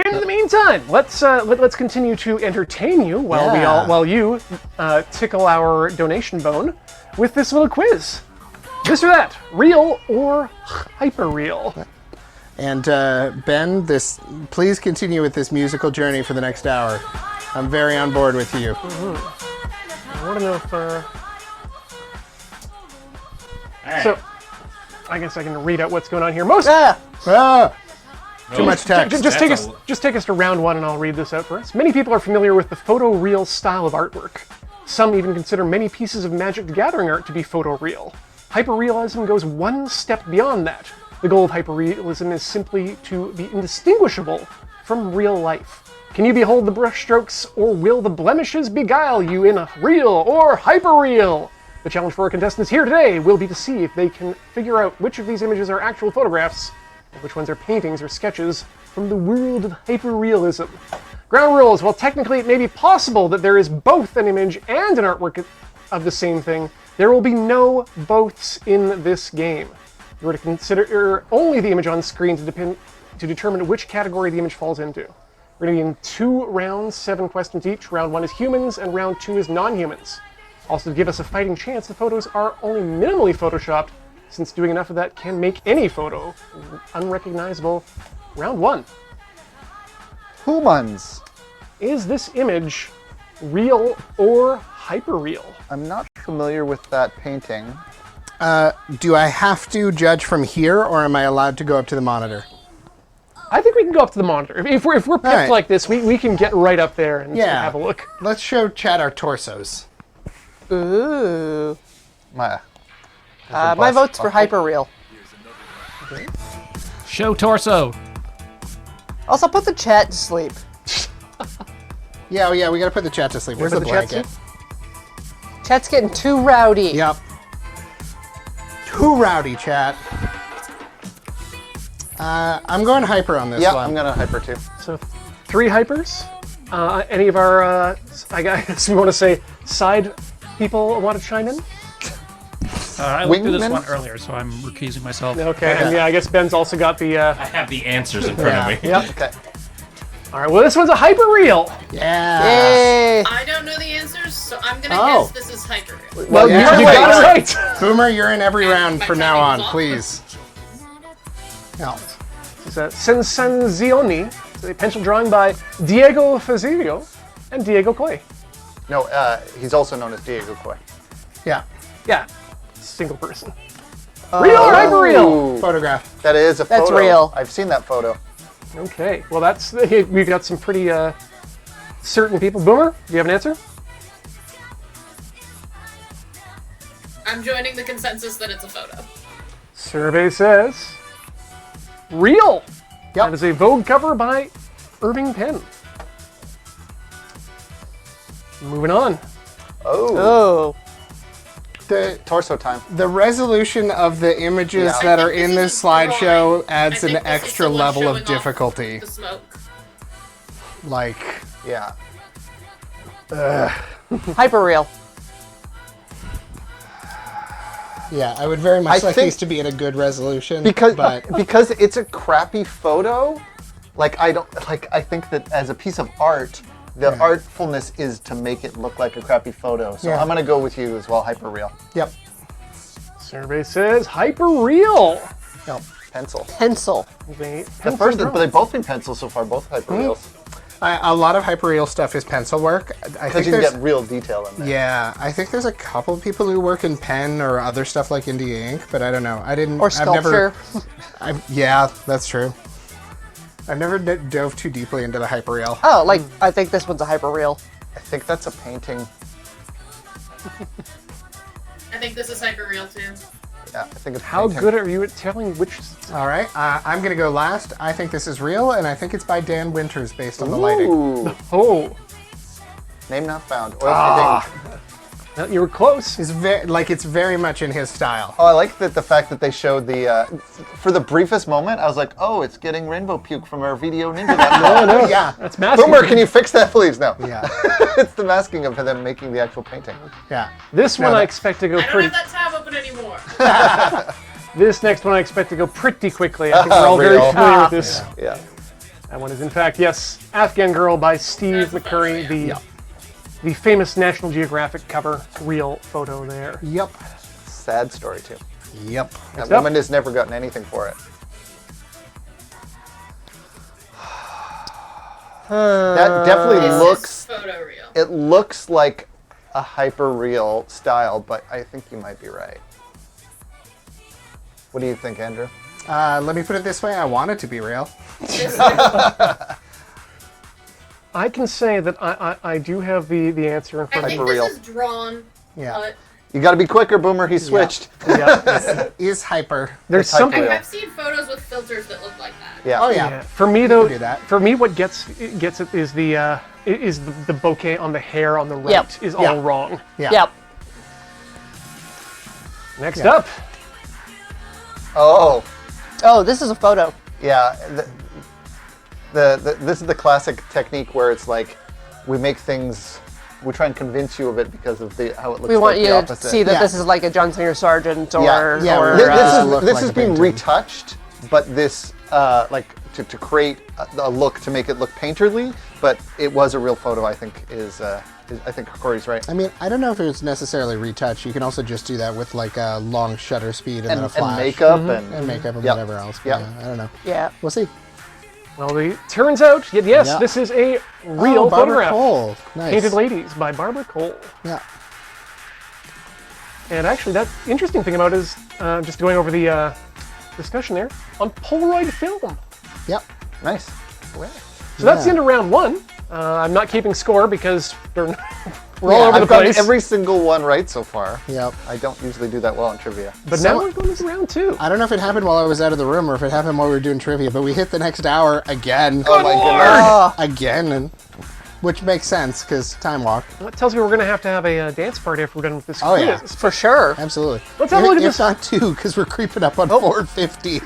In the meantime, let's continue to entertain you while you tickle our donation bone with this little quiz. This or that, real or hyper real? And Ben, please continue with this musical journey for the next hour. I'm very on board with you. Mm-hmm. I want to know if. Right. So, I guess I can read out what's going on here. Too much text. Just take us to round one, and I'll read this out for us. Many people are familiar with the photoreal style of artwork. Some even consider many pieces of Magic the Gathering art to be photoreal. Hyperrealism goes one step beyond that. The goal of hyperrealism is simply to be indistinguishable from real life. Can you behold the brushstrokes, or will the blemishes beguile you in a real or hyperreal? The challenge for our contestants here today will be to see if they can figure out which of these images are actual photographs, and which ones are paintings or sketches from the world of hyperrealism. Ground rules: while technically it may be possible that there is both an image and an artwork of the same thing, there will be no boths in this game. You are to consider only the image on screen to determine which category the image falls into. We're going to be in 2 rounds, 7 questions each. Round 1 is humans, and round 2 is non-humans. Also, to give us a fighting chance, the photos are only minimally photoshopped, since doing enough of that can make any photo unrecognizable. Round 1. Humans. Is this image real or hyperreal? I'm not familiar with that painting. Do I have to judge from here, or am I allowed to go up to the monitor? I think we can go up to the monitor. If we're picked like this, we can get right up there and have a look. Let's show chat our torsos. Ooh. My vote's for hyperreal. Okay. Show torso. Also, put the chat to sleep. Yeah, we gotta put the chat to sleep. Where's the blanket? Chat's getting too rowdy. Yep. Too rowdy, chat. I'm going hyper on this one. Yeah, I'm gonna hyper too. So, 3 hypers. Any of our, I guess we want to say, side people want to chime in? I looked through this one earlier, so I'm recusing myself. Okay, and I guess Ben's also got the... I have the answers in front of me. Yep. Okay. All right, well, this one's a hyperreal. Yeah. Yay. I don't know the answers, so I'm gonna guess this is hyperreal. Well, you got it right. Boomer, you're in every round My from now timing on, was off. please. No. It's a Sensazioni. It's a pencil drawing by Diego Fazio and Diego Coy. No, he's also known as Diego Coy. Yeah. Yeah, single person. Real or hyperreal? Photograph. That is a photo. That's real. I've seen that photo. Okay, well we've got some pretty certain people. Boomer, do you have an answer? I'm joining the consensus that it's a photo. Survey says real. Yep. That is a Vogue cover by Irving Penn. Moving on. Oh. The Torso time. The resolution of the images that are in this slideshow adds an extra level of difficulty. The smoke. Like, Yeah. Hyperreal. yeah, I would very much I like think- these to be in a good resolution. Because but because it's a crappy photo, I think that as a piece of art, the artfulness is to make it look like a crappy photo. So I'm gonna go with you as well, hyperreal. Yep. Survey says hyperreal. No, pencil. Pencil. But they've both been pencil so far, both hyperreals. A lot of hyperreal stuff is pencil work. I Because think you can there's, get real detail in there. yeah, I think there's a couple of people who work in pen or other stuff like Indie Ink, but I don't know. I didn't. Or sculpture. Yeah, that's true. I've never dove too deeply into the hyperreal. Oh, I think this one's a hyperreal. I think that's a painting. I think this is hyperreal too. Yeah, I think it's How painting. good are you at telling which? All right, I'm gonna go last. I think this is real, and I think it's by Dan Winters based on the lighting. Ooh. Oh, Name not found. Oil painting. you were close. It's very much in his style. Oh, I like the fact that they showed the, for the briefest moment, I was like, oh, it's getting rainbow puke from our video ninja. No, Yeah, that's masking. Boomer, can you fix that, please? No. yeah, It's the masking of them making the actual painting. yeah. This one I that- expect to go I don't pretty. have that tab open anymore. This next one I expect to go pretty quickly. I think we're all very Real. familiar with this. Yeah. That one is, in fact, yes, Afghan Girl by Steve McCurry, the famous National Geographic cover real photo there. Yep. Sad story, too. Yep. That woman has never gotten anything for it. That definitely looks... photo real. It looks like a hyper-real style, but I think you might be right. What do you think, Andrew? Let me put it this way. I want it to be real. I can say that I do have the answer in front I of me. think Hyper-real. this is drawn, Yeah. but You got to be quicker, Boomer. He switched. Yeah. Is hyper. There's It's something. hyper-real. I've seen photos with filters that look like that. Yeah. Oh yeah. Yeah. For me though, do that. for me, what gets it is the bouquet on the hair on the right Yep. is Yeah. all wrong. Yeah. Yep. Next Yeah. up, Oh, Oh, this is a photo. yeah. This is the classic technique where it's like we make things, we try and convince you of it because of how it looks. We want like you the to opposite. see that Yeah. this is like a Johnson or Sargent or Yeah, or this This look is like a being painting. retouched, but this like to create a look to make it look painterly. But it was a real photo. I think I think Corey's right. I mean, I don't know if it's necessarily retouch. You can also just do that with like a long shutter speed and then a And flash. makeup And makeup and Yep. whatever else. Yep. Yeah, I don't know. yeah. We'll see. well, it turns out, yes, Yeah. this is a real Oh, Barbara photograph. Cole. Nice. Painted Ladies by Barbara Cole. Yeah. And actually, that interesting thing about it is just going over the discussion there on Polaroid film. Yep. Nice. So that's the Yeah. end of round one. I'm not keeping score because we're all over the I've got place. every single one right so far. Yep. I don't usually do that well in trivia. But So- now we're going into round two. I don't know if it happened while I was out of the room or if it happened while we were doing trivia, but we hit the next hour again. Oh my goodness. Again, and which makes sense because time walk. That tells me we're going to have a dance party after we're done with this Oh, yeah. quiz. For sure. Absolutely. Let's have a look at If this. not two, because we're creeping up on 450.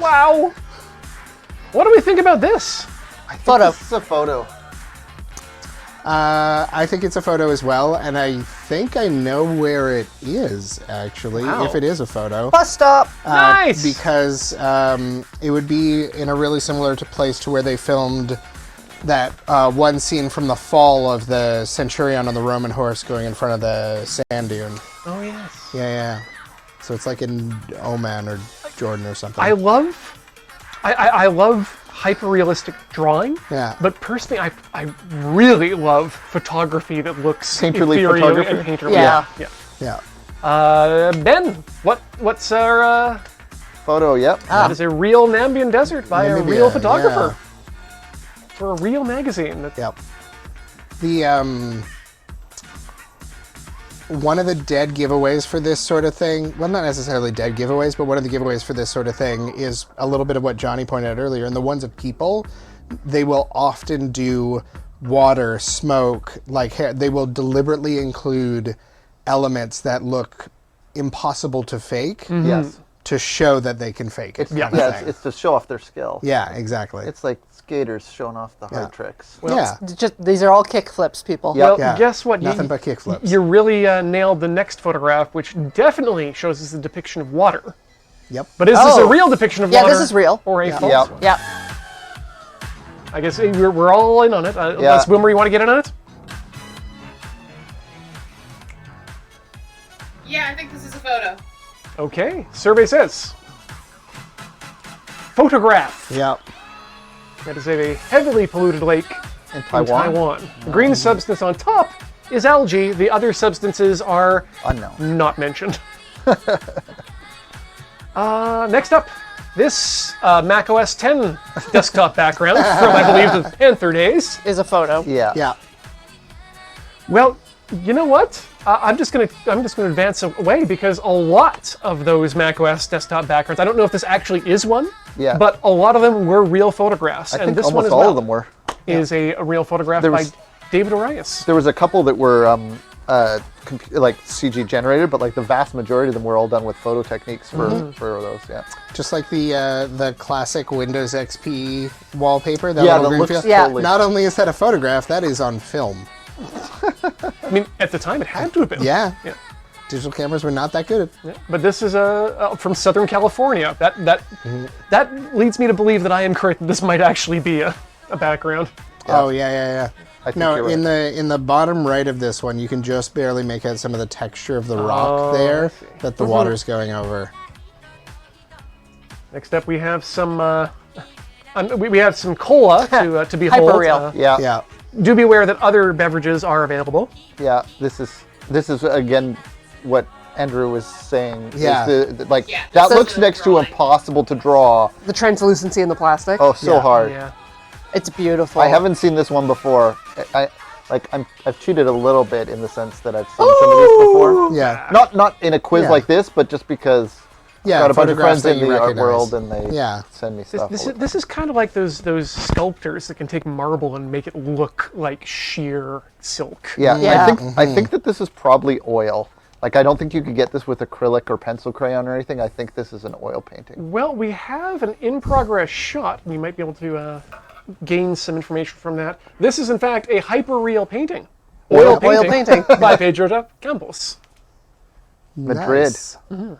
Wow. What do we think about this? Photo. This is a photo. I think it's a photo as well, and I think I know where it is, actually, Wow. if it is a photo. Bus stop. Nice. Because it would be in a really similar place to where they filmed that one scene from the fall of the Centurion on the Roman horse going in front of the sand dune. Oh, yes. Yeah. So it's like in Oman or Jordan or something. I love hyper-realistic drawing. Yeah. But personally, I really love photography that looks Painterly ethereal photography? and painterly. Yeah. Yeah. Ben, what's our? Photo, yep. That is a real Namibian desert by a Namibia, real photographer for a real magazine. That, Yep. The one of the dead giveaways for this sort of thing, well, not necessarily dead giveaways, but one of the giveaways for this sort of thing is a little bit of what Johnny pointed out earlier. And the ones of people, they will often do water, smoke, like hair. They will deliberately include elements that look impossible to fake Yes. to show that they can fake it. It's, kind of yeah, thing. it's to show off their skill. Yeah, exactly. It's like skaters showing off the hard tricks. yeah. Just these are all kick flips, people. Yep. well, Yeah. guess what? Nothing but kickflips. You really nailed the next photograph, which definitely shows us the depiction of water. Yep. But is this a Oh. real depiction of Yeah, water? this is real. Or a Yeah. false Yeah. one? Yeah. I guess we're all in on it. Let's Boomer, you want to get in on it? Yeah, I think this is a photo. Okay. Survey says photograph. Yep. That is a heavily polluted lake In in Taiwan? Taiwan. The green substance on top is algae. The other substances are Unknown. not mentioned. Next up, this Mac OS X desktop background from, I believe, the Panther days. Is a photo. Yeah. Yeah. Well, you know what? I'm just gonna advance away because a lot of those Mac OS desktop backgrounds. I don't know if this actually is one. Yeah. But a lot of them were real photographs, I and think this almost one as all well of them were. is a real photograph There by was- David Arias. There was a couple that were like CG generated, but like the vast majority of them were all done with photo techniques for those. Yeah. Just like the classic Windows XP wallpaper. That Yeah, little that green looks field. Yeah. totally. Not only is that a photograph, that is on film. I mean, at the time, it had to have been. Yeah. digital cameras were not that good. But this is from Southern California. That leads me to believe that I am correct. That this might actually be a background. Oh yeah. I think No, you're right. in the bottom right of this one, you can just barely make out some of the texture of the rock there that the water's going over. Next up, we have some we have some cola to behold. Hyperreal. Yeah. Do be aware that other beverages are available. Yeah, this is again what Andrew was saying. Is Yeah. That So looks the next to drawing. impossible to draw. The translucency in the plastic. Oh, so hard. Yeah. It's beautiful. I haven't seen this one before. I've cheated a little bit in the sense that I've seen some of these before. Yeah. Not in a quiz Yeah. like this, but just because Yeah, I've got a bunch of photographs friends in that you the art recognize. world and they Yeah. send me stuff. This is kind of like those sculptors that can take marble and make it look like sheer silk. Yeah, Yeah. I think that this is probably oil. Like, I don't think you could get this with acrylic or pencil crayon or anything. I think this is an oil painting. Well, we have an in-progress shot. We might be able to gain some information from that. This is, in fact, a hyper-real painting. Oil painting. by Pedro de Campos. Madrid. Nice. Don't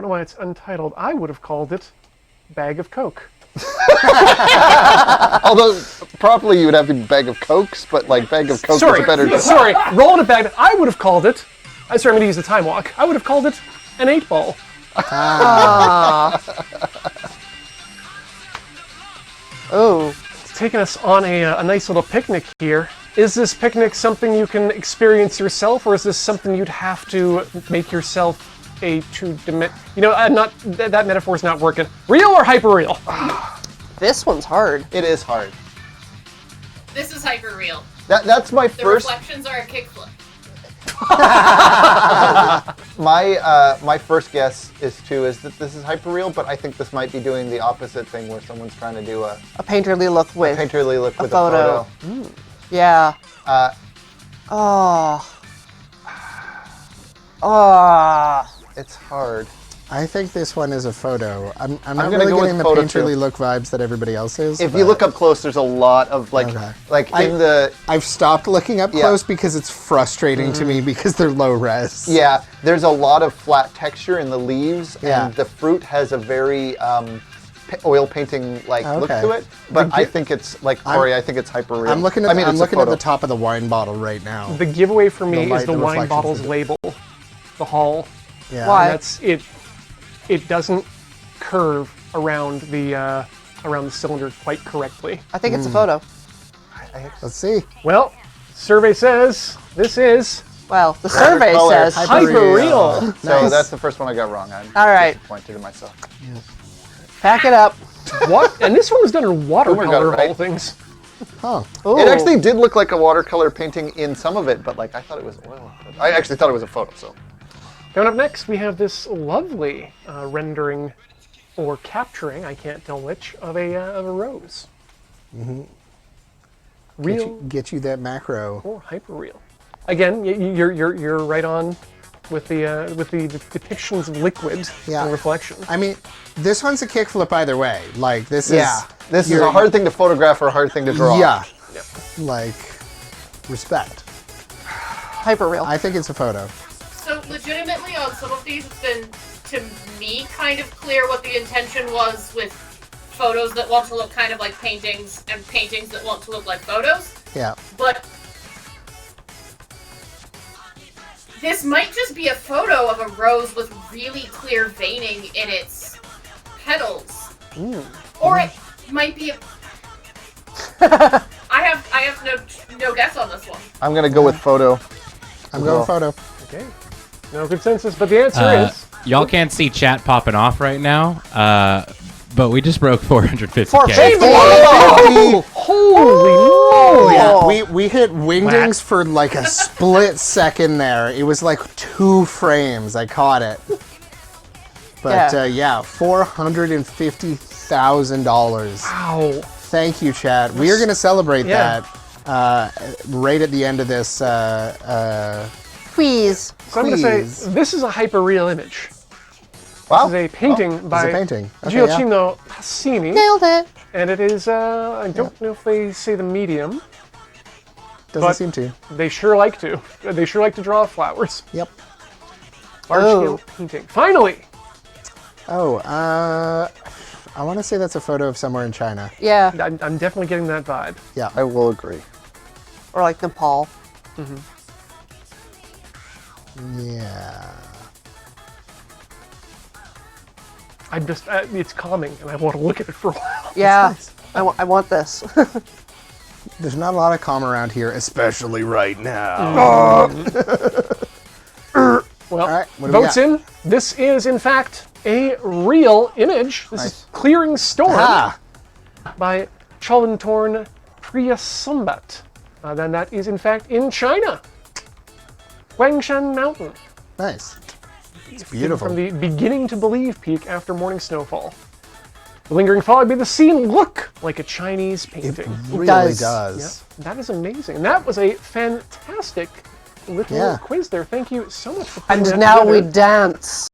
know why it's untitled. I would have called it Bag of Coke. Although, probably you would have to be bag of Cokes, but, like, bag of Coke is a better... Sorry, rolling it back. I would have called it... I'm sorry, I'm going to use the time walk. I would have called it an 8-ball. Oh. It's taking us on a nice little picnic here. Is this picnic something you can experience yourself, or is this something you'd have to make yourself a two-dimensional... You know, that metaphor's not working. Real or hyper-real? This one's hard. It is hard. This is hyper real. That's my The first... reflections are a kickflip. My first guess is that this is hyper-real, but I think this might be doing the opposite thing where someone's trying to do a A painterly look with. painterly look with a photo. photo. Yeah. Oh. It's hard. I think this one is a photo. I'm not gonna really go with getting the photo painterly too. look vibes that everybody else is. If but you look up close, there's a lot of Okay. in the I've stopped looking up Yeah. close because it's frustrating to me because they're low res. yeah, there's a lot of flat texture in the leaves, Yeah. and the fruit has a very oil painting look Okay. to it. But I think it's like Corey. I think it's hyper real. I'm looking at I mean, I'm it's a looking at the photo. top of the wine bottle right now. The giveaway for me The is the light- the wine reflections bottle's of it. label. The hull. Yeah. Why? That's it. It doesn't curve around the cylinder quite correctly. I think it's a photo. Let's see. Well, survey says this is Well, the survey color. says hyper-real. So Nice. that's the first one I got wrong. I'm All right. disappointed in myself. pack it up. What? And this one was done in watercolor got it of right. all things. Huh. Ooh. It actually did look like a watercolor painting in some of it, but I thought it was oil. I actually thought it was a photo. So Coming up next, we have this lovely rendering or capturing, I can't tell which, of a rose. Real Get you that macro. or hyper-real. Again, you're right on with the depictions of liquid Yeah. and reflection. I mean, this one's a kickflip either way. Like this is this is you're- a hard thing to photograph or a hard thing to draw. Yeah. Like respect. Hyper real. I think it's a photo. So legitimately on some of these, it's been, to me, kind of clear what the intention was with photos that want to look kind of like paintings and paintings that want to look like photos. Yeah. But this might just be a photo of a rose with really clear veining in its petals. Or it might be a... I have no guess on this one. I'm gonna go with photo. I'm going Well. photo. Okay. No consensus, but the answer is Y'all can't see chat popping off right now, but we just broke 450K. 450. holy moly! Yeah, we hit wingdings for like a split second there. It was like 2 frames. I caught it. But yeah, $450,000. Wow. Thank you, Chad. We are going to celebrate Yeah. that right at the end of this. Please. So I'm going to say Please. this is a hyper-real image. Wow. This is a painting by painting. Okay, yeah. Gioacchino Passini, Nailed it. and it is, I don't know if they say the medium. Doesn't but- seem to. They sure like to. They sure like to draw flowers. Yep. Large-scale painting. Finally! Oh, I want to say that's a photo of somewhere in China. Yeah. I'm definitely getting that vibe. Yeah. I will agree. Or like Nepal. Yeah. I'm just, it's calming, and I want to look at it for a while. Yeah. I want this. There's not a lot of calm around here, especially right now. Well, All right, what do we votes got? in. This is, in fact, a real image. This is Clearing Storm Ah, by Cholantorn Priyasumbat. Then that is, in fact, in China. Huangshan Mountain. nice. It's beautiful. From the beginning to believe peak after morning snowfall. The lingering fog made the scene look like a Chinese painting. really does. does. Yeah, that is amazing. And that was a fantastic little Yeah. quiz there. Thank you so much for putting And that now together. we dance.